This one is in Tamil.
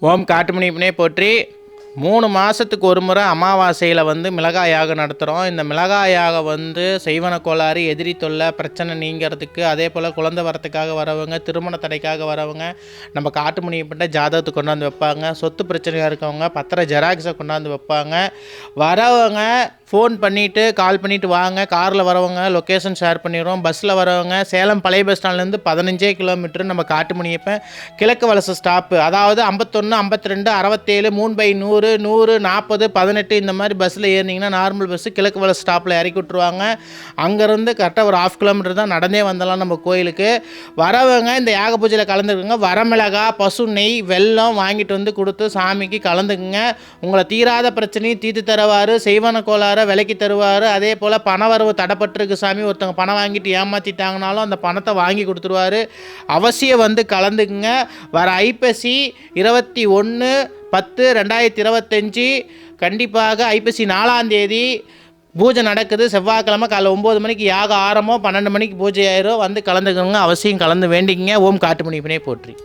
ஓம் காட்டுமணிப்பனே போற்றி. 3 மாதத்துக்கு ஒரு முறை அமாவாசையில் மிளகாய் யாகம் நடத்துகிறோம். இந்த மிளகாய் யாகம் செய்வன கோளாறு, எதிரி தொல்லை, பிரச்சனை நீங்கிறதுக்கு, அதே போல் குழந்தை வரத்துக்காக வரவங்க, திருமண தடைக்காக வரவங்க நம்ம காட்டுமணிப்பட்ட ஜாதகத்தை கொண்டாந்து வைப்பாங்க. சொத்து பிரச்சனையாக இருக்கவங்க பத்திர ஜெராக்ஸை கொண்டாந்து வைப்பாங்க. வரவங்க ஃபோன் பண்ணிவிட்டு கால் பண்ணிவிட்டு வாங்க. காரில் வரவங்க லொக்கேஷன் ஷேர் பண்ணிடுறோம். பஸ்ஸில் வரவங்க சேலம் பழைய பஸ் ஸ்டாண்ட்லேருந்து 15 கிலோமீட்டர் நம்ம காட்டுமணியப்பன் கிழக்கு வலசு ஸ்டாப்பு, அதாவது 51, 52, 67, 3/100, 100, 40, 18 இந்த மாதிரி பஸ்ஸில் ஏறினீங்கன்னா நார்மல் பஸ்ஸு கிழக்கு வலசு ஸ்டாப்பில் இறக்கி விட்ருவாங்க. அங்கேருந்து கரெக்டாக ஒரு 1/2 கிலோமீட்டர் தான் நடந்தே வந்தலாம் நம்ம கோயிலுக்கு. வரவங்க இந்த யாக பூஜையில் கலந்துக்குங்க. வரமிளகா, பசு நெய், வெல்லம் வாங்கிட்டு கொடுத்து சாமிக்கு கலந்துக்குங்க. உங்களை தீராத பிரச்சனையும் தீர்த்து தருவார். செய்வன கோளாறு விலைக்கு தருவார். அதே போல் பணவரவு தடைப்பட்டிருக்கு சாமி, ஒருத்தவங்க பணம் வாங்கிட்டு ஏமாற்றிட்டாங்கனாலும் அந்த பணத்தை வாங்கி கொடுத்துருவார். அவசியம் கலந்துக்குங்க. வர ஐப்பசி 21/10/2025 கண்டிப்பாக ஐப்பசி 4ஆம் தேதி பூஜை நடக்குது. செவ்வாய்க்கிழமை காலைல 9 மணிக்கு யாக ஆரம்பம், 12 மணிக்கு பூஜை ஆயிரும். கலந்துக்கோங்க. அவசியம் கலந்து வேண்டிங்க. ஓம் காட்டுமணிப்பனே போற்றி.